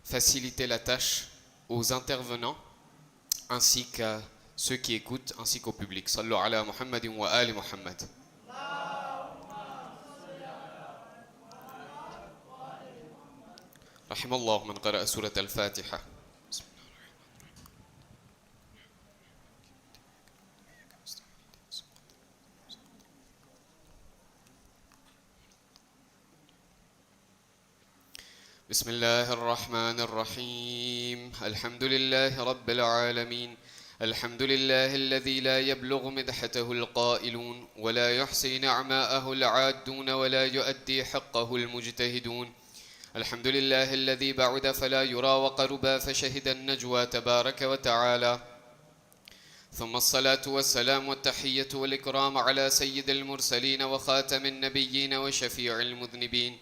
faciliter la tâche aux intervenants ainsi qu'à ceux qui écoutent ainsi qu'au public. Sallu ala Muhammadin wa ali Muhammad. Rahimallahu man qara'a surat al-Fatiha. بسم الله الرحمن الرحيم الحمد لله رب العالمين الحمد لله الذي لا يبلغ مدحته القائلون ولا يحصي نعماءه العادون ولا يؤدي حقه المجتهدون الحمد لله الذي بعد فلا يرى وقربا فشهد النجوى تبارك وتعالى ثم الصلاة والسلام والتحية والإكرام على سيد المرسلين وخاتم النبيين وشفيع المذنبين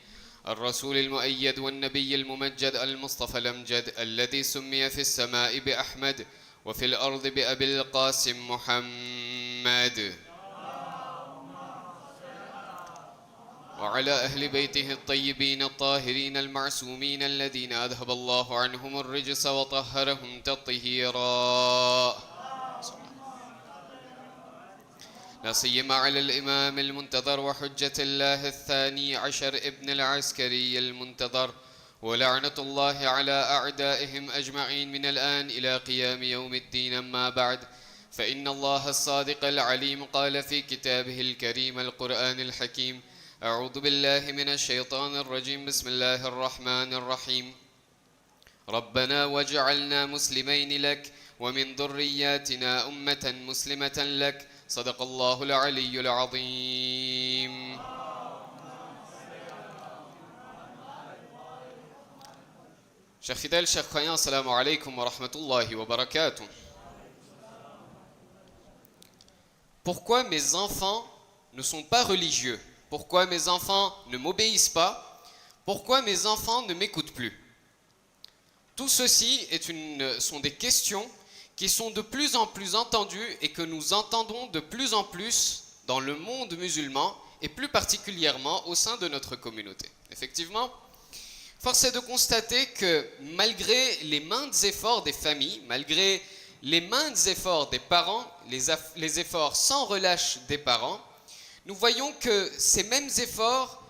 الرسول المؤيد والنبي الممجد المصطفى الأمجد الذي سمي في السماء بأحمد وفي الأرض بأبي القاسم محمد وعلى أهل بيته الطيبين الطاهرين المعصومين الذين أذهب الله عنهم الرجس وطهرهم تطهيرا لا سيما على الإمام المنتظر وحجة الله الثاني عشر ابن العسكري المنتظر ولعنة الله على أعدائهم أجمعين من الآن إلى قيام يوم الدين. أما بعد فإن الله الصادق العليم قال في كتابه الكريم القرآن الحكيم أعوذ بالله من الشيطان الرجيم بسم الله الرحمن الرحيم ربنا واجعلنا مسلمين لك ومن ذرياتنا أمة مسلمة لك صدق الله العلي العظيم. Chers fidèles, chers croyants, assalamu alaikum wa rahmatullahi wa barakatuh. Pourquoi mes enfants ne sont pas religieux? Pourquoi mes enfants ne m'obéissent pas? Pourquoi mes enfants ne m'écoutent plus? Tout ceci sont des questions qui sont de plus en plus entendues et que nous entendons de plus en plus dans le monde musulman et plus particulièrement au sein de notre communauté. Effectivement, force est de constater que malgré les maints efforts des familles, malgré les maints efforts des parents, les efforts sans relâche des parents, nous voyons que ces mêmes efforts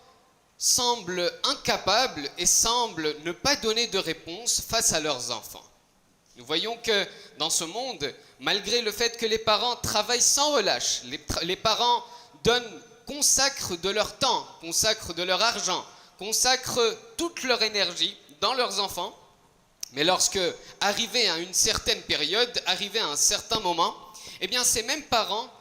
semblent incapables et semblent ne pas donner de réponse face à leurs enfants. Nous voyons que dans ce monde, malgré le fait que les parents travaillent sans relâche, les parents consacrent de leur temps, consacrent de leur argent, consacrent toute leur énergie dans leurs enfants, mais lorsque, arrivé à une certaine période, arrivé à un certain moment, eh bien ces mêmes parents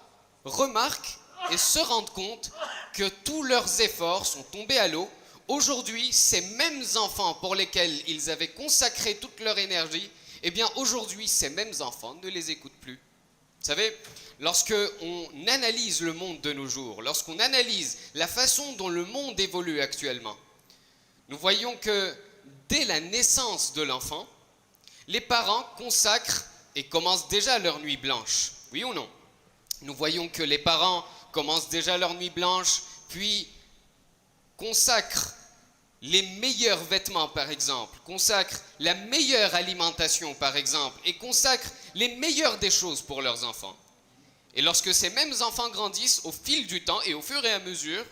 remarquent et se rendent compte que tous leurs efforts sont tombés à l'eau. Aujourd'hui, ces mêmes enfants pour lesquels ils avaient consacré toute leur énergie, eh bien aujourd'hui, ces mêmes enfants ne les écoutent plus. Vous savez, lorsqu'on analyse le monde de nos jours, lorsqu'on analyse la façon dont le monde évolue actuellement, nous voyons que dès la naissance de l'enfant, les parents consacrent et commencent déjà leur nuit blanche. Oui ou non? Nous voyons que les parents commencent déjà leur nuit blanche, puis consacrent les meilleurs vêtements par exemple, consacrent la meilleure alimentation par exemple, et consacrent les meilleures des choses pour leurs enfants. Et lorsque ces mêmes enfants grandissent au fil du temps et au fur et à mesure,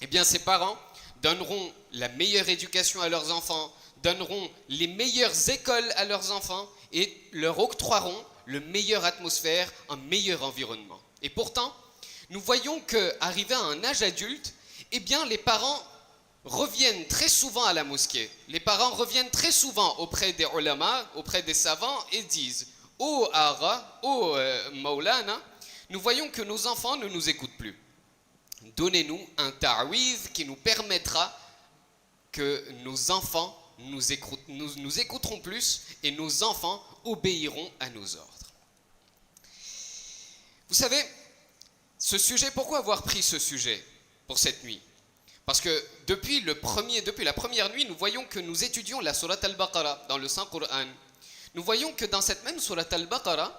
eh bien ces parents donneront la meilleure éducation à leurs enfants, donneront les meilleures écoles à leurs enfants et leur octroieront le meilleure atmosphère, un meilleur environnement. Et pourtant, nous voyons qu'arrivé à un âge adulte, eh bien les parents reviennent très souvent à la mosquée. Les parents reviennent très souvent auprès des ulama, auprès des savants et disent « Oh Ara, oh Maulana, nous voyons que nos enfants ne nous écoutent plus. Donnez-nous un ta'wiz qui nous permettra que nos enfants nous écouteront plus et nos enfants obéiront à nos ordres. » Vous savez, ce sujet, pourquoi avoir pris ce sujet pour cette nuit? Parce que depuis la première nuit, nous voyons que nous étudions la sourate al-Baqarah dans le Saint-Coran. Nous voyons que dans cette même sourate al-Baqarah,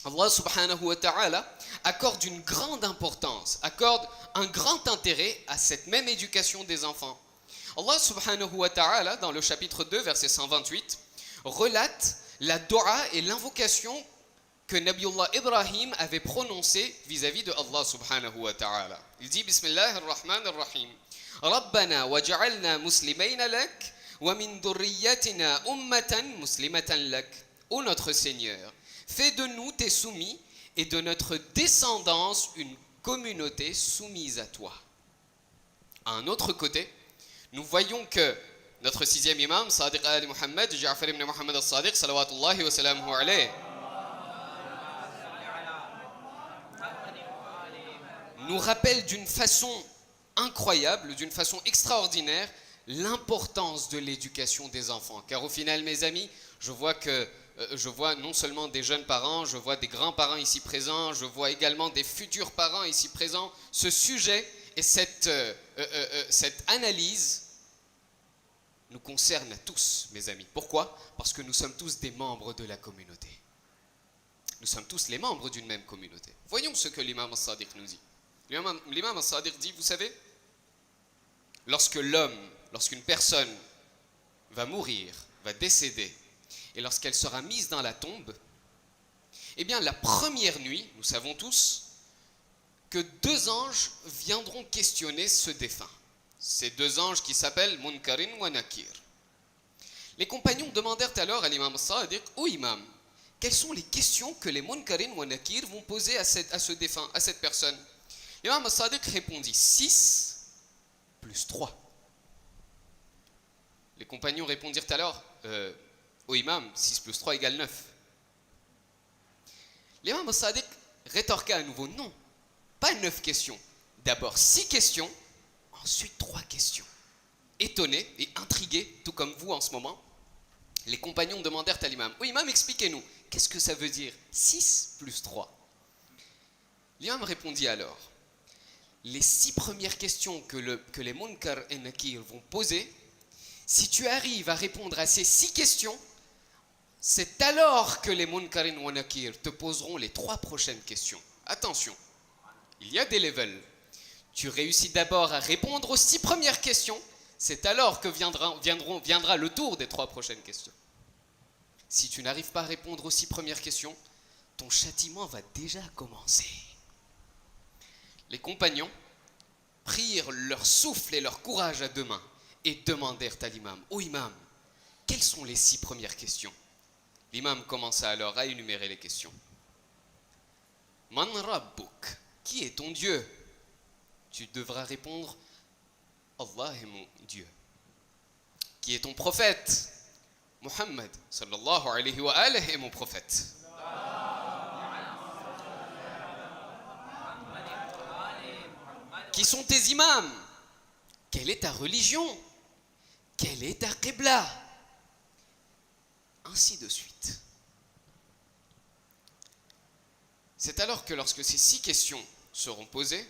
Allah subhanahu wa ta'ala accorde une grande importance, accorde un grand intérêt à cette même éducation des enfants. Allah subhanahu wa ta'ala, dans le chapitre 2, verset 128, relate la dua et l'invocation que Nabiullah Ibrahim avait prononcée vis-à-vis de Allah subhanahu wa ta'ala. Il dit Bismillah ar-Rahman ar-Rahim. Rabbana waj'alna muslimayna lak wa min dhurriyyatina ummatan muslimatan lak. Ô notre Seigneur, fais de nous tes soumis et de notre descendance une communauté soumise à toi. À un autre côté, nous voyons que notre sixième imam, Sadiq Ali Muhammad, Ja'far ibn Muhammad al-Sadiq, salawatullahi wa salamuhu alayhi, nous rappelle d'une façon incroyable, d'une façon extraordinaire, l'importance de l'éducation des enfants. Car au final, mes amis, je vois non seulement des jeunes parents, je vois des grands-parents ici présents, je vois également des futurs parents ici présents. Ce sujet et cette analyse nous concerne à tous, mes amis. Pourquoi ? Parce que nous sommes tous des membres de la communauté. Nous sommes tous les membres d'une même communauté. Voyons ce que l'imam al-Sadiq nous dit. L'imam al-Sadiq dit, vous savez, lorsqu'une personne va mourir, va décéder, et lorsqu'elle sera mise dans la tombe, eh bien la première nuit, nous savons tous, que 2 anges viendront questionner ce défunt. Ces 2 anges qui s'appellent Munkarin wa Nakir. Les compagnons demandèrent alors à l'imam al-Sadiq, ô imam, quelles sont les questions que les Munkarin wa Nakir vont poser à ce défunt, à cette personne ? L'imam al-Sadiq répondit 6 plus 3. Les compagnons répondirent alors, ô imam, 6 plus 3 égale 9. L'imam al-Sadiq rétorqua à nouveau, non, pas 9 questions. D'abord 6 questions, ensuite 3 questions. Étonnés et intrigués, tout comme vous en ce moment, les compagnons demandèrent à l'imam, ô imam, expliquez-nous, qu'est-ce que ça veut dire 6 plus 3 ? L'imam répondit alors, les 6 premières questions que les Munkar et Nakir vont poser, si tu arrives à répondre à ces 6 questions, c'est alors que les Munkarin wa Nakir te poseront les 3 prochaines questions. Attention, il y a des levels. Tu réussis d'abord à répondre aux 6 premières questions, c'est alors que viendra le tour des 3 prochaines questions. Si tu n'arrives pas à répondre aux 6 premières questions, ton châtiment va déjà commencer. Les compagnons prirent leur souffle et leur courage à 2 mains et demandèrent à l'imam, ô imam, quelles sont les 6 premières questions ? L'imam commença alors à énumérer les questions. Man Rabbuk, qui est ton Dieu ? Tu devras répondre, Allah est mon Dieu. Qui est ton prophète ? Muhammad sallallahu alayhi wa alihi est mon prophète. Qui sont tes imams ? Quelle est ta religion ? Quelle est ta qibla ? Ainsi de suite. C'est alors que lorsque ces 6 questions seront posées,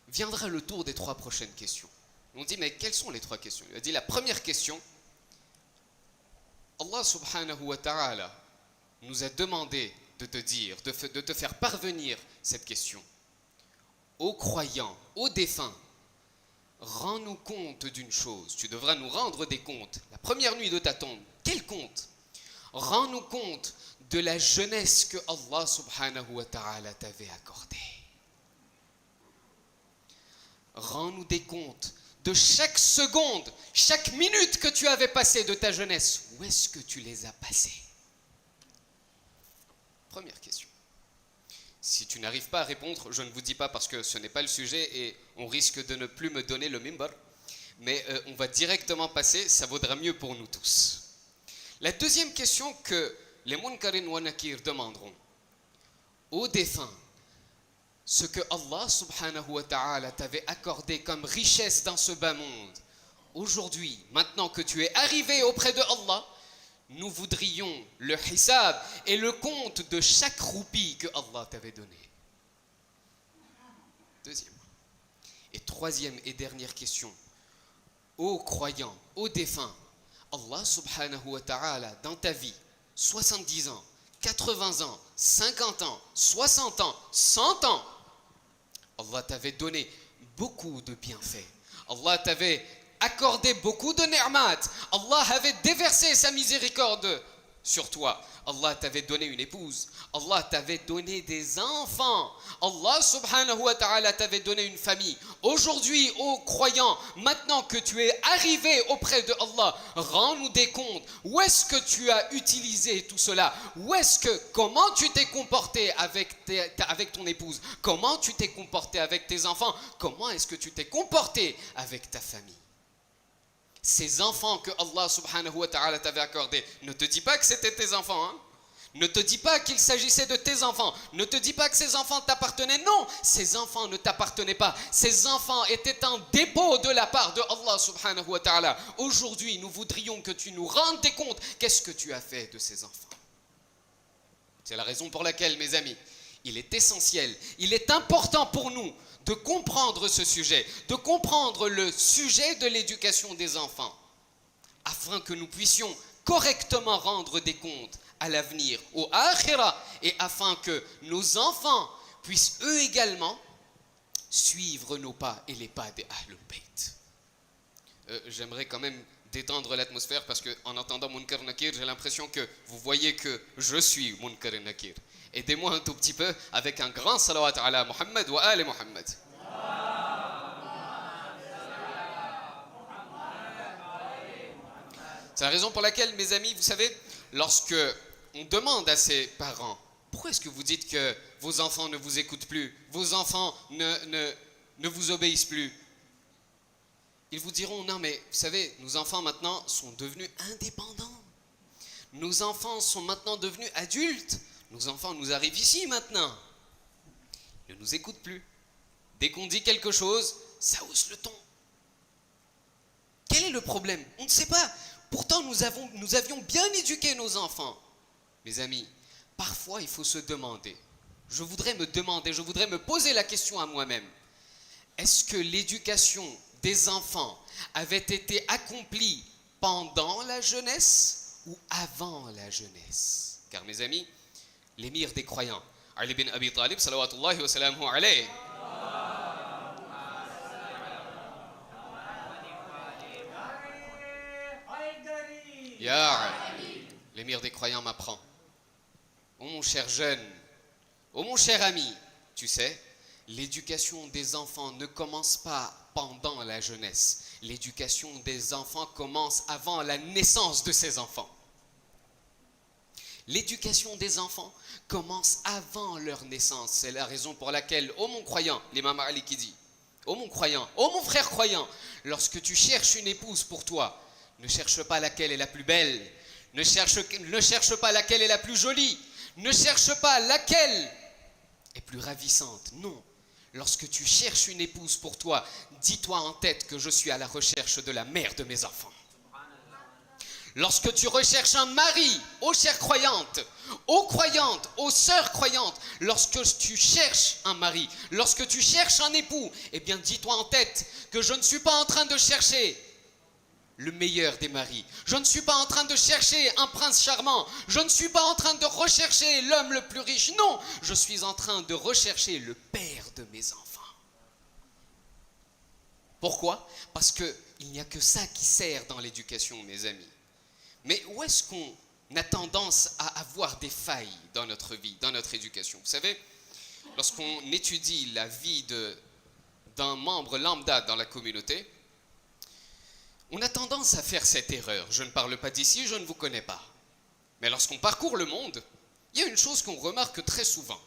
viendra le tour des 3 prochaines questions. On dit, mais quelles sont les 3 questions ? Il a dit, la première question, Allah subhanahu wa ta'ala nous a demandé de te dire, de te faire parvenir cette question. Ô croyants, ô défunts, rends-nous compte d'une chose. Tu devras nous rendre des comptes. La première nuit de ta tombe, quel compte ? Rends-nous compte de la jeunesse que Allah subhanahu wa ta'ala t'avait accordée. Rends-nous des comptes de chaque seconde, chaque minute que tu avais passée de ta jeunesse. Où est-ce que tu les as passées ? Première question. Si tu n'arrives pas à répondre, je ne vous dis pas parce que ce n'est pas le sujet et on risque de ne plus me donner le mimbar, mais on va directement passer, ça vaudra mieux pour nous tous. La deuxième question que les Munkarin wa Nakir demanderont aux défunts, ce que Allah subhanahu wa ta'ala t'avait accordé comme richesse dans ce bas monde, aujourd'hui, maintenant que tu es arrivé auprès de Allah, nous voudrions le hisab et le compte de chaque roupie que Allah t'avait donné. Deuxième. Et troisième et dernière question. Ô croyants, ô défunts, Allah subhanahu wa ta'ala, dans ta vie, 70 ans, 80 ans, 50 ans, 60 ans, 100 ans, Allah t'avait donné beaucoup de bienfaits. Allah t'avait accordé beaucoup de ni'mat. Allah avait déversé sa miséricorde sur toi. Allah t'avait donné une épouse. Allah t'avait donné des enfants. Allah subhanahu wa ta'ala t'avait donné une famille. Aujourd'hui, ô croyant, maintenant que tu es arrivé auprès de Allah, rends-nous des comptes. Où est-ce que tu as utilisé tout cela? Comment tu t'es comporté avec ton épouse? Comment tu t'es comporté avec tes enfants? Comment est-ce que tu t'es comporté avec ta famille? Ces enfants que Allah subhanahu wa ta'ala t'avait accordés, ne te dis pas que c'était tes enfants, hein? Ne te dis pas qu'il s'agissait de tes enfants. Ne te dis pas que ces enfants t'appartenaient. Non, ces enfants ne t'appartenaient pas. Ces enfants étaient un dépôt de la part de Allah subhanahu wa ta'ala. Aujourd'hui, nous voudrions que tu nous rendes des comptes. Qu'est-ce que tu as fait de ces enfants? C'est la raison pour laquelle, mes amis, il est essentiel, il est important pour nous de comprendre ce sujet, de comprendre le sujet de l'éducation des enfants, afin que nous puissions correctement rendre des comptes à l'avenir, au akhira, et afin que nos enfants puissent eux également suivre nos pas et les pas des Ahlul Bayt. J'aimerais quand même détendre l'atmosphère parce qu'en entendant Munkar Nakir, j'ai l'impression que vous voyez que je suis Munkar Nakir. Aidez-moi un tout petit peu avec un grand salawat ala Muhammad wa ali Muhammad. C'est la raison pour laquelle, mes amis, vous savez, lorsque on demande à ses parents, pourquoi est-ce que vous dites que vos enfants ne vous écoutent plus, vos enfants ne vous obéissent plus? Ils vous diront, non mais vous savez, nos enfants maintenant sont devenus indépendants. Nos enfants sont maintenant devenus adultes. Nos enfants nous arrivent ici maintenant. Ils ne nous écoutent plus. Dès qu'on dit quelque chose, ça hausse le ton. Quel est le problème? On ne sait pas. Pourtant, nous avions bien éduqué nos enfants. Mes amis, parfois il faut se demander. Je voudrais me poser la question à moi-même. Est-ce que l'éducation des enfants avait été accomplie pendant la jeunesse ou avant la jeunesse? Car mes amis, l'émir des croyants, Ali bin Abi Talib, salawatullahi wa salamuhu alayhi, Ya Ali, l'émir des croyants m'apprend. Oh mon cher jeune, oh mon cher ami, tu sais, l'éducation des enfants ne commence pas pendant la jeunesse. L'éducation des enfants commence avant la naissance de ces enfants. L'éducation des enfants commence avant leur naissance. C'est la raison pour laquelle, ô mon croyant, l'imam Ali qui dit, ô mon croyant, ô mon frère croyant, lorsque tu cherches une épouse pour toi, ne cherche pas laquelle est la plus belle, ne cherche pas laquelle est la plus jolie, ne cherche pas laquelle est plus ravissante. Non. Lorsque tu cherches une épouse pour toi, dis-toi en tête que je suis à la recherche de la mère de mes enfants. Lorsque tu recherches un mari, ô chère croyante, aux sœurs croyantes, lorsque tu cherches un mari, lorsque tu cherches un époux, eh bien dis-toi en tête que je ne suis pas en train de chercher le meilleur des maris. Je ne suis pas en train de chercher un prince charmant. Je ne suis pas en train de rechercher l'homme le plus riche. Non, je suis en train de rechercher le père de mes enfants. Pourquoi? Parce qu'il n'y a que ça qui sert dans l'éducation, mes amis. Mais où est-ce qu'on a tendance à avoir des failles dans notre vie, dans notre éducation? Vous savez, lorsqu'on étudie la vie d'un membre lambda dans la communauté, on a tendance à faire cette erreur. Je ne parle pas d'ici, je ne vous connais pas. Mais lorsqu'on parcourt le monde, il y a une chose qu'on remarque très souvent.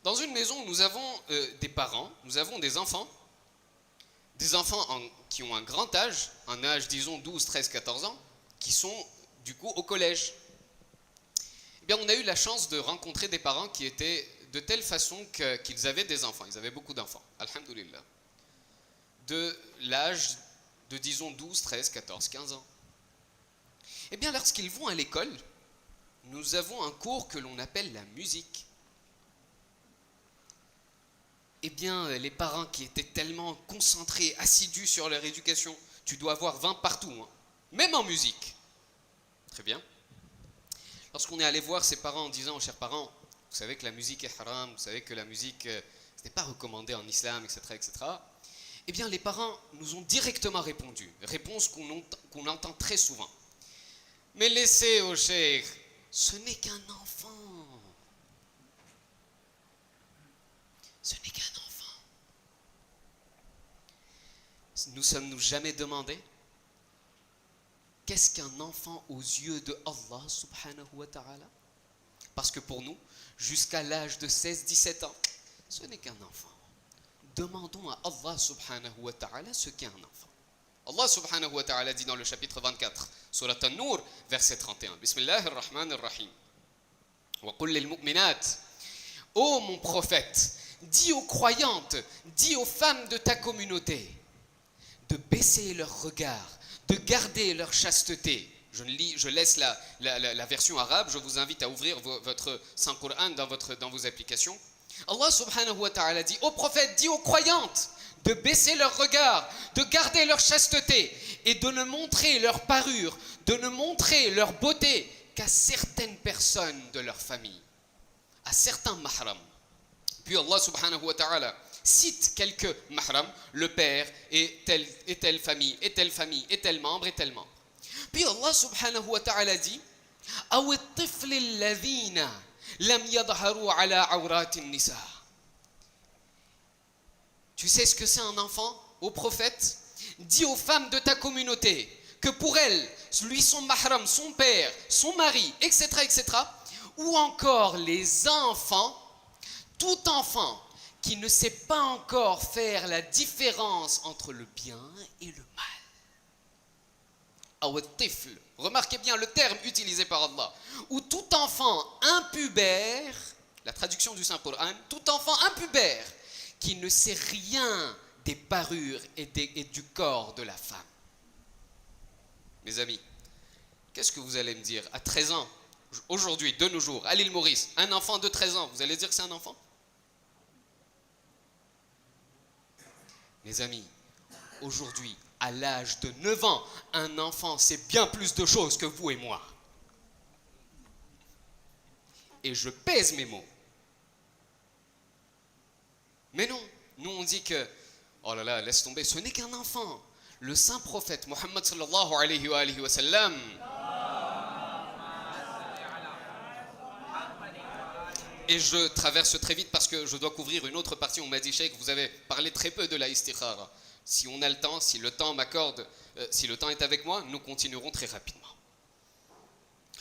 Dans une maison, nous avons des parents, nous avons des enfants qui ont un grand âge, un âge disons 12, 13, 14 ans, qui sont du coup au collège. Eh bien, on a eu la chance de rencontrer des parents qui étaient de telle façon qu'ils avaient des enfants. Ils avaient beaucoup d'enfants, alhamdoulilah. De l'âge de disons 12, 13, 14, 15 ans. Eh bien, lorsqu'ils vont à l'école, nous avons un cours que l'on appelle la musique. Eh bien, les parents qui étaient tellement concentrés, assidus sur leur éducation, tu dois avoir 20 partout, hein, même en musique. Très bien. Lorsqu'on est allé voir ses parents en disant, chers parents, vous savez que la musique est haram, vous savez que la musique, ce n'est pas recommandé en islam, etc., etc., Eh bien, les parents nous ont directement répondu. Réponse qu'on entend très souvent. Mais laissez au cheikh, ce n'est qu'un enfant. Ce n'est qu'un enfant. Nous sommes-nous jamais demandé qu'est-ce qu'un enfant aux yeux de Allah subhanahu wa ta'ala? Parce que pour nous, jusqu'à l'âge de 16-17 ans, ce n'est qu'un enfant. Demandons à Allah subhanahu wa ta'ala ce qu'est un enfant. Allah subhanahu wa ta'ala dit dans le chapitre 24, Surat An-Nur, verset 31, Bismillahir Rahmanir Rahim. Wa qul lil mu'minat, ô mon prophète, dis aux croyantes, dis aux femmes de ta communauté, de baisser leur regard, de garder leur chasteté. Je laisse la version arabe, je vous invite à ouvrir votre Saint-Coran dans vos applications. Allah subhanahu wa ta'ala dit aux prophètes, dis aux croyantes de baisser leur regard, de garder leur chasteté et de ne montrer leur parure, de ne montrer leur beauté qu'à certaines personnes de leur famille, à certains mahrams. Puis Allah subhanahu wa ta'ala cite quelques mahrams, le père et telle famille, et telle famille, et tel membre, et tel membre. Puis Allah subhanahu wa ta'ala dit أو الطفل الذين لم يظهروا على عورات النساء. Tu sais ce que c'est un enfant, ô prophète? Dis aux femmes de ta communauté que pour elles, lui son mahram, son père, son mari, etc., etc., ou encore les enfants, tout enfant qui ne sait pas encore faire la différence entre le bien et le mal. Aw-tifl, remarquez bien le terme utilisé par Allah, ou tout enfant impubère, la traduction du Saint-Coran, tout enfant impubère qui ne sait rien des parures et du corps de la femme. Mes amis, qu'est-ce que vous allez me dire? À 13 ans, aujourd'hui, de nos jours, à l'île Maurice, un enfant de 13 ans, vous allez dire que c'est un enfant? Mes amis, aujourd'hui, à l'âge de 9 ans, un enfant sait bien plus de choses que vous et moi. Et je pèse mes mots. Mais non, nous on dit que, oh là là, laisse tomber, ce n'est qu'un enfant. Le saint prophète Muhammad sallallahu alayhi wa sallam, et je traverse très vite parce que je dois couvrir une autre partie. On m'a dit, Cheikh, vous avez parlé très peu de la istikhara. Si on a le temps, si le temps m'accorde, si le temps est avec moi, nous continuerons très rapidement.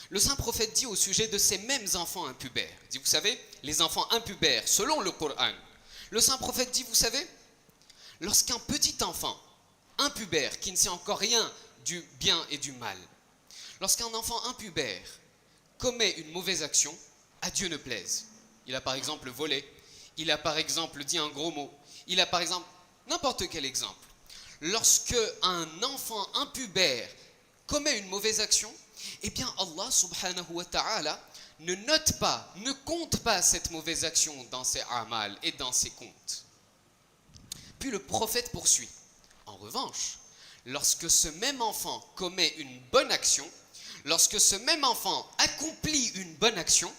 Le saint prophète dit au sujet de ces mêmes enfants impubères, il dit, vous savez, les enfants impubères, selon le Coran, le saint prophète dit, vous savez, lorsqu'un petit enfant impubère, qui ne sait encore rien du bien et du mal, lorsqu'un enfant impubère commet une mauvaise action, à Dieu ne plaise. Il a par exemple volé, il a par exemple dit un gros mot, il a par exemple n'importe quel exemple. Lorsque un enfant impubère commet une mauvaise action, eh bien Allah subhanahu wa ta'ala ne note pas, ne compte pas cette mauvaise action dans ses amal et dans ses comptes. Puis le prophète poursuit. En revanche, lorsque ce même enfant commet une bonne action, lorsque ce même enfant accomplit une bonne action,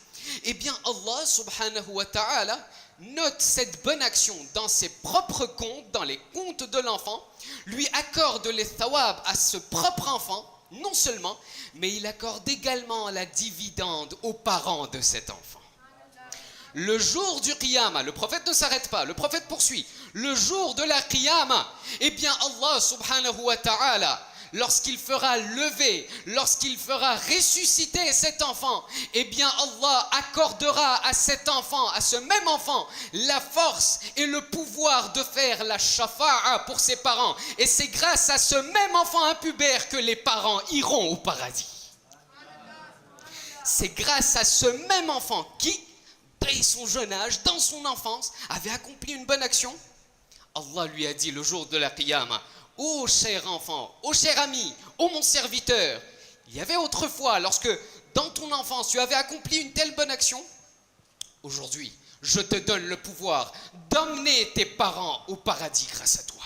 eh bien Allah subhanahu wa ta'ala note cette bonne action dans ses propres comptes, dans les comptes de l'enfant, lui accorde les thawab à ce propre enfant, non seulement, mais il accorde également la dividende aux parents de cet enfant. Le jour du Qiyamah, le prophète ne s'arrête pas, le prophète poursuit. Le jour de la Qiyamah, eh bien Allah subhanahu wa ta'ala, lorsqu'il fera lever, lorsqu'il fera ressusciter cet enfant, eh bien Allah accordera à cet enfant, à ce même enfant, la force et le pouvoir de faire la shafa'a pour ses parents. Et c'est grâce à ce même enfant impubère que les parents iront au paradis. C'est grâce à ce même enfant qui, dès son jeune âge, dans son enfance, avait accompli une bonne action. Allah lui a dit le jour de la Qiyamah, ô cher enfant, ô cher ami, ô mon serviteur, il y avait autrefois, lorsque dans ton enfance tu avais accompli une telle bonne action, aujourd'hui je te donne le pouvoir d'emmener tes parents au paradis grâce à toi.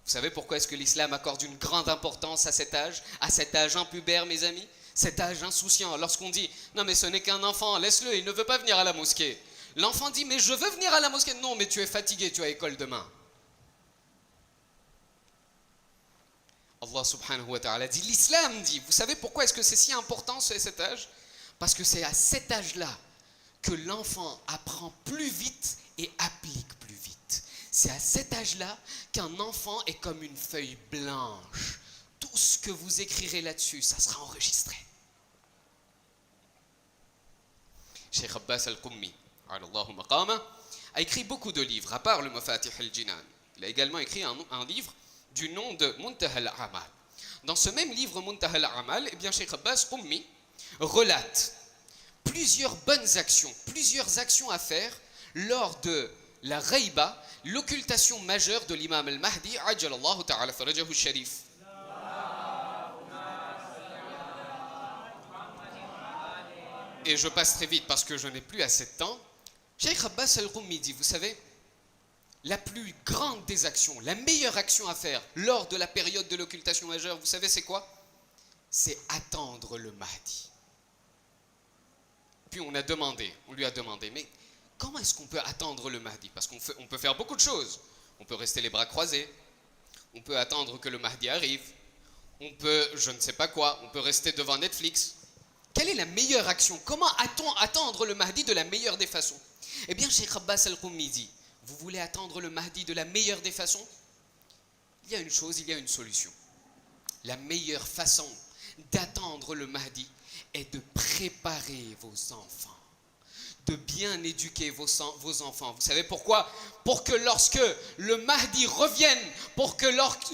Vous savez pourquoi est-ce que l'islam accorde une grande importance à cet âge impubère, mes amis, cet âge insouciant, lorsqu'on dit non mais ce n'est qu'un enfant, laisse-le, il ne veut pas venir à la mosquée. L'enfant dit, mais je veux venir à la mosquée. Non, mais tu es fatigué, tu as école demain. Allah subhanahu wa ta'ala dit, l'islam dit, vous savez pourquoi est-ce que c'est si important cet âge? Parce que c'est à cet âge-là que l'enfant apprend plus vite et applique plus vite. C'est à cet âge-là qu'un enfant est comme une feuille blanche. Tout ce que vous écrirez là-dessus, ça sera enregistré. Cheikh Abbas al-Qummi a écrit beaucoup de livres, à part le Mafatih al-Jinan. Il a également écrit un livre du nom de Muntaha al-Amal. Dans ce même livre Muntaha al-Amal, eh bien Cheikh Abbas Qummi relate plusieurs bonnes actions, plusieurs actions à faire lors de la Ghaiba, l'occultation majeure de l'imam al-Mahdi, ajjalallahu ta'ala farajahu sharif. Et je passe très vite parce que je n'ai plus assez de temps. Cheikh Abbas al-Qummi dit, vous savez, la plus grande des actions, la meilleure action à faire lors de la période de l'occultation majeure, vous savez c'est quoi? C'est attendre le Mahdi. Puis on lui a demandé, mais comment est-ce qu'on peut attendre le Mahdi? Parce qu'on peut faire beaucoup de choses. On peut rester les bras croisés, on peut attendre que le Mahdi arrive, on peut, je ne sais pas quoi, on peut rester devant Netflix. Quelle est la meilleure action? Comment attendre le Mahdi de la meilleure des façons? Eh bien, Cheikh Abbas al-Qummi dit, vous voulez attendre le Mahdi de la meilleure des façons? Il y a une chose, il y a une solution. La meilleure façon d'attendre le Mahdi est de préparer vos enfants, de bien éduquer vos enfants. Vous savez pourquoi? Pour que lorsque le Mahdi revienne, pour que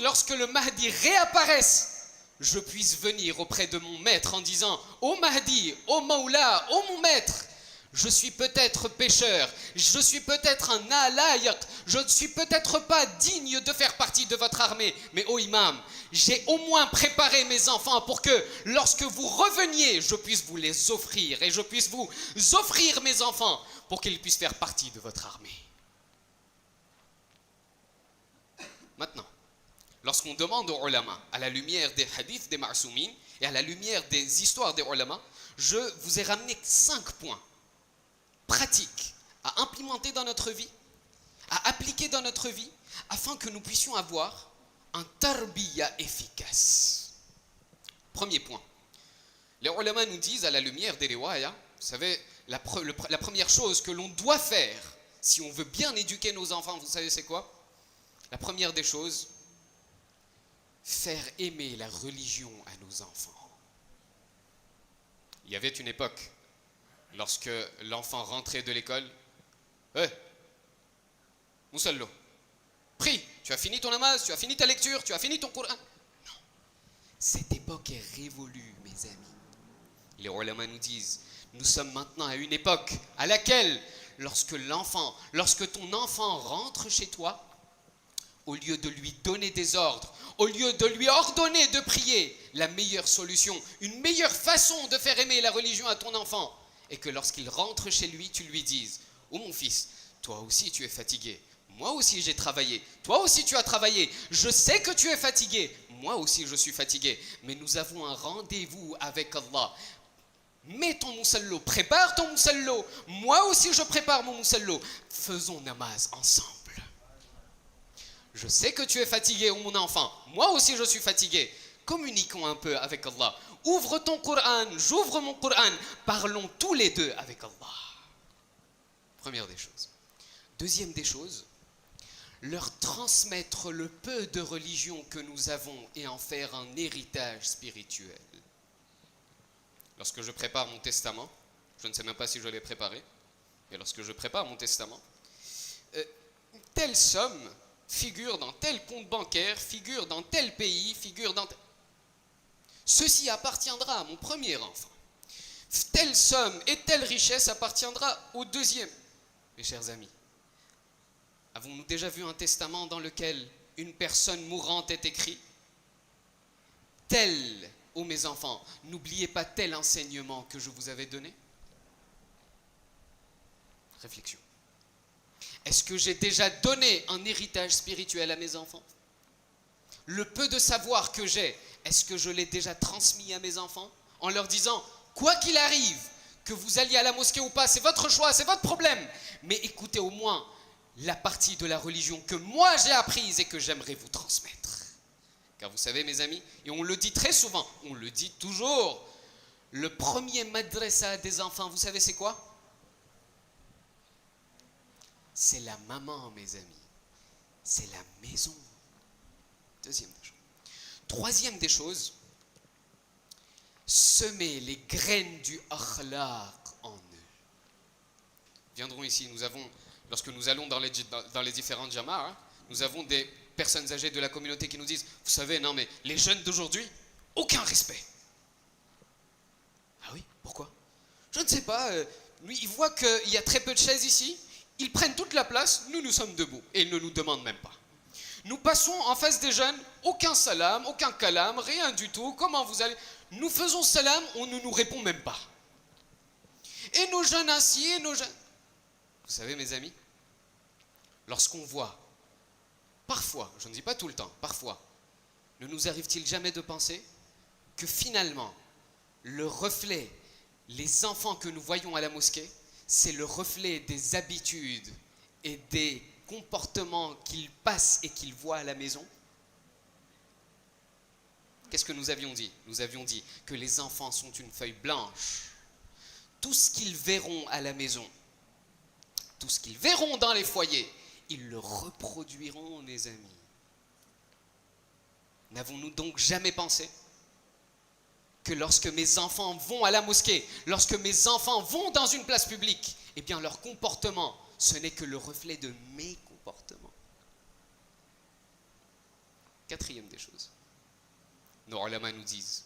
lorsque le Mahdi réapparaisse, je puisse venir auprès de mon maître en disant, ô Mahdi, ô Maoula, ô mon maître, je suis peut-être pécheur, je suis peut-être un nalayak, je ne suis peut-être pas digne de faire partie de votre armée, mais ô imam, j'ai au moins préparé mes enfants pour que lorsque vous reveniez, je puisse vous les offrir et je puisse vous offrir mes enfants pour qu'ils puissent faire partie de votre armée. Maintenant, lorsqu'on demande aux ulama, à la lumière des hadiths des ma'soumines et à la lumière des histoires des ulama, je vous ai ramené 5 points pratiques à implémenter dans notre vie, à appliquer dans notre vie, afin que nous puissions avoir un tarbiya efficace. Premier point. Les ulama nous disent à la lumière des riwaya, vous savez, la première chose que l'on doit faire si on veut bien éduquer nos enfants, vous savez c'est quoi? La première des choses, faire aimer la religion à nos enfants. Il y avait une époque, lorsque l'enfant rentrait de l'école, Moussallo, prie, tu as fini ton namaz, tu as fini ta lecture, tu as fini ton Coran. Non, cette époque est révolue, mes amis. Les ulama nous disent, nous sommes maintenant à une époque à laquelle, lorsque ton enfant rentre chez toi, au lieu de lui donner des ordres, au lieu de lui ordonner de prier, la meilleure solution, une meilleure façon de faire aimer la religion à ton enfant, est que lorsqu'il rentre chez lui, tu lui dises, oh mon fils, toi aussi tu es fatigué, moi aussi j'ai travaillé, toi aussi tu as travaillé, je sais que tu es fatigué, moi aussi je suis fatigué, mais nous avons un rendez-vous avec Allah. Mets ton moussallo, prépare ton moussallo, moi aussi je prépare mon moussallo, faisons namaz ensemble. Je sais que tu es fatigué, mon enfant. Moi aussi, je suis fatigué. Communiquons un peu avec Allah. Ouvre ton Coran, j'ouvre mon Coran. Parlons tous les deux avec Allah. Première des choses. Deuxième des choses, leur transmettre le peu de religion que nous avons et en faire un héritage spirituel. Lorsque je prépare mon testament, je ne sais même pas si je l'ai préparé, mais lorsque je prépare mon testament, telle somme figure dans tel compte bancaire, figure dans tel pays, figure dans... Ceci appartiendra à mon premier enfant. Telle somme et telle richesse appartiendra au deuxième. Mes chers amis, avons-nous déjà vu un testament dans lequel une personne mourante est écrite? Tel, ô mes enfants, n'oubliez pas tel enseignement que je vous avais donné? Réflexion. Est-ce que j'ai déjà donné un héritage spirituel à mes enfants? Le peu de savoir que j'ai, est-ce que je l'ai déjà transmis à mes enfants en leur disant, quoi qu'il arrive, Que vous alliez à la mosquée ou pas, c'est votre choix, c'est votre problème. Mais écoutez au moins la partie de la religion que moi j'ai apprise et que j'aimerais vous transmettre. Car vous savez mes amis, et on le dit très souvent, on le dit toujours, le premier madrasa des enfants, vous savez c'est quoi? C'est la maman mes amis, c'est la maison. Deuxième des choses. Troisième des choses, semer les graines du akhlaq en eux. Viendront ici, lorsque nous allons dans les différentes jamas, nous avons des personnes âgées de la communauté qui nous disent, vous savez, non mais les jeunes d'aujourd'hui, aucun respect. Ah oui, pourquoi? Je ne sais pas, ils voient qu'il y a très peu de chaises ici, ils prennent toute la place, nous sommes debout, et ils ne nous demandent même pas. Nous passons en face des jeunes, aucun salam, aucun kalam, rien du tout, comment vous allez? Nous faisons salam, on ne nous répond même pas. Et nos jeunes ainsi, et nos jeunes... Vous savez mes amis, lorsqu'on voit, parfois, je ne dis pas tout le temps, parfois, ne nous arrive-t-il jamais de penser que finalement, le reflet, les enfants que nous voyons à la mosquée, c'est le reflet des habitudes et des comportements qu'ils passent et qu'ils voient à la maison? Qu'est-ce que nous avions dit? Nous avions dit que les enfants sont une feuille blanche. Tout ce qu'ils verront à la maison, tout ce qu'ils verront dans les foyers, ils le reproduiront, mes amis. N'avons-nous donc jamais pensé que lorsque mes enfants vont à la mosquée, lorsque mes enfants vont dans une place publique, eh bien leur comportement, ce n'est que le reflet de mes comportements. Quatrième des choses, nos ulama nous disent,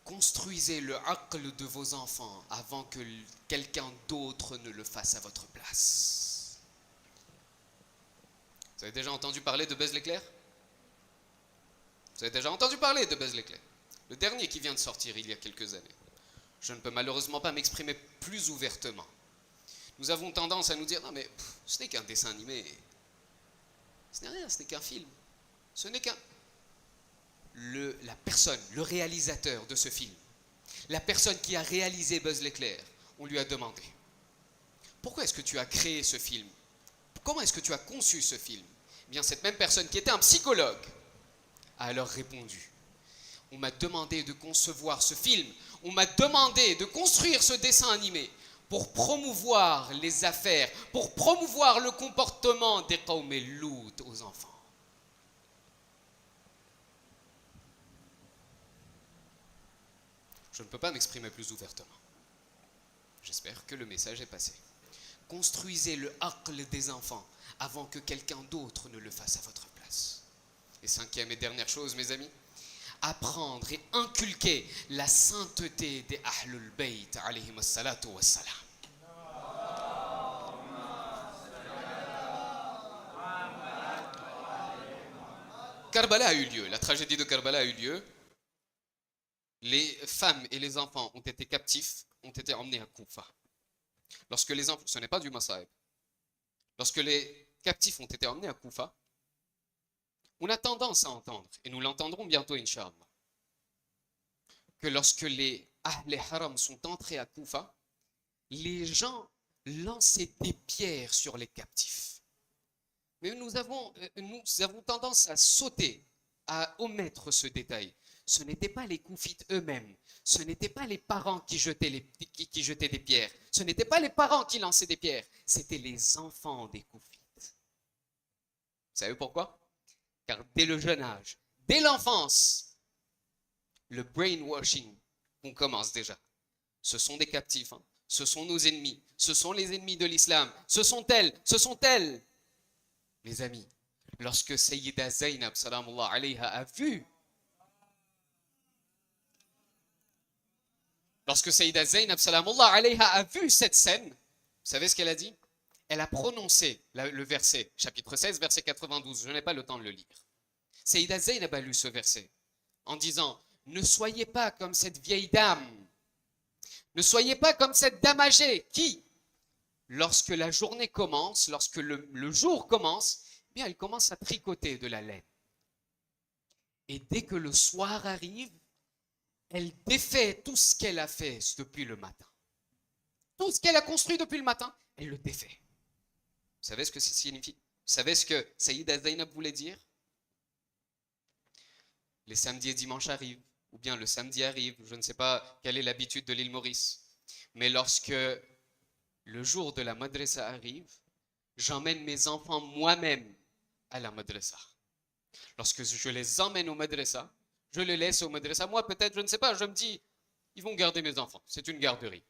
construisez le aql de vos enfants avant que quelqu'un d'autre ne le fasse à votre place. Vous avez déjà entendu parler de Buzz l'éclair? Vous avez déjà entendu parler de Buzz l'éclair? Le dernier qui vient de sortir il y a quelques années. Je ne peux malheureusement pas m'exprimer plus ouvertement. Nous avons tendance à nous dire, non mais ce n'est qu'un dessin animé. Ce n'est rien, ce n'est qu'un film. Ce n'est qu'un... La personne, le réalisateur de ce film, la personne qui a réalisé Buzz l'éclair, on lui a demandé, pourquoi est-ce que tu as créé ce film? Comment est-ce que tu as conçu ce film? Eh bien, cette même personne qui était un psychologue a alors répondu, on m'a demandé de concevoir ce film, on m'a demandé de construire ce dessin animé pour promouvoir les affaires, pour promouvoir le comportement des Qawm el-Lut aux enfants. Je ne peux pas m'exprimer plus ouvertement. J'espère que le message est passé. Construisez le aql des enfants avant que quelqu'un d'autre ne le fasse à votre place. Et cinquième et dernière chose, mes amis, apprendre et inculquer la sainteté des Ahlul Bayt, alayhim as-salatu was-salam. Karbala a eu lieu, la tragédie de Karbala a eu lieu. Les femmes et les enfants ont été captifs, ont été emmenés à Koufa. Lorsque les enfants, ce n'est pas du Masaïb, lorsque les captifs ont été emmenés à Koufa, on a tendance à entendre, et nous l'entendrons bientôt, Inch'Allah, que lorsque les Haram sont entrés à Koufa, les gens lançaient des pierres sur les captifs. Mais nous avons tendance à sauter, à omettre ce détail. Ce n'étaient pas les Koufites eux-mêmes, ce n'étaient pas les parents qui jetaient des pierres, ce n'étaient pas les parents qui lançaient des pierres, c'était les enfants des Koufites. Vous savez pourquoi? Car dès le jeune âge, dès l'enfance, le brainwashing, on commence déjà. Ce sont des captifs, hein. Ce sont nos ennemis, ce sont les ennemis de l'islam, ce sont elles. Mes amis, lorsque Sayyida Zainab salamullah alayha a vu, cette scène, vous savez ce qu'elle a dit? Elle a prononcé le verset, chapitre 16, verset 92. Je n'ai pas le temps de le lire. Sayyida Zainab a lu ce verset en disant, ne soyez pas comme cette vieille dame, ne soyez pas comme cette dame âgée qui, lorsque la journée commence, lorsque le jour commence, eh bien elle commence à tricoter de la laine. Et dès que le soir arrive, elle défait tout ce qu'elle a fait depuis le matin. Tout ce qu'elle a construit depuis le matin, elle le défait. Vous savez ce que ça signifie? Vous savez ce que Sayyida Zainab voulait dire? Les samedis et dimanches arrivent, ou bien le samedi arrive, je ne sais pas quelle est l'habitude de l'île Maurice, mais lorsque le jour de la madrasa arrive, j'emmène mes enfants moi-même à la madrasa. Lorsque je les emmène au madrasa, je les laisse au madrasa. Moi, peut-être, je ne sais pas, je me dis, ils vont garder mes enfants, c'est une garderie.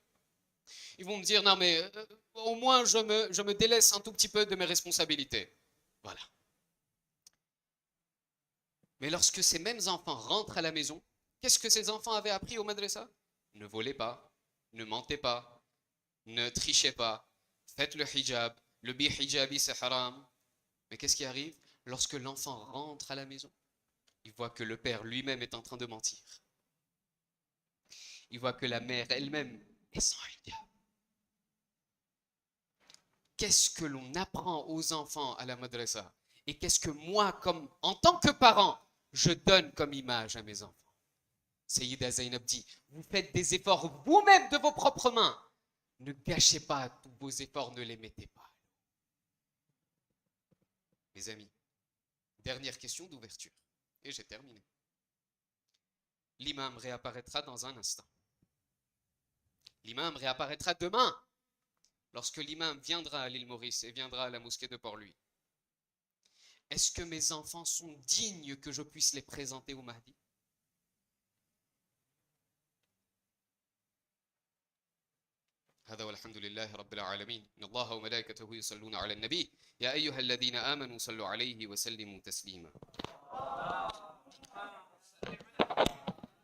Ils vont me dire, non mais au moins je me délaisse un tout petit peu de mes responsabilités. Voilà. Mais lorsque ces mêmes enfants rentrent à la maison, qu'est-ce que ces enfants avaient appris au madrasa? Ne volez pas, ne mentez pas, ne trichez pas, faites le hijab, le bi-hijabi c'est haram. Mais qu'est-ce qui arrive? Lorsque l'enfant rentre à la maison, il voit que le père lui-même est en train de mentir. Il voit que la mère elle-même est sans hijab. Qu'est-ce que l'on apprend aux enfants à la madrasa? Et qu'est-ce que moi, comme, en tant que parent, je donne comme image à mes enfants? Sayyida Zainab dit, vous faites des efforts vous-même de vos propres mains. Ne gâchez pas tous vos efforts, ne les mettez pas. Mes amis, dernière question d'ouverture. Et j'ai terminé. L'imam réapparaîtra dans un instant. L'imam réapparaîtra demain, lorsque l'imam viendra à l'île Maurice et viendra à la mosquée de Port-Louis. Est-ce que mes enfants sont dignes que je puisse les présenter au Mahdi? هذا والحمد لله رب العالمين إن الله وملائكته يصلون على النبي يا أيها الذين آمنوا صلوا عليه وسلموا تسليما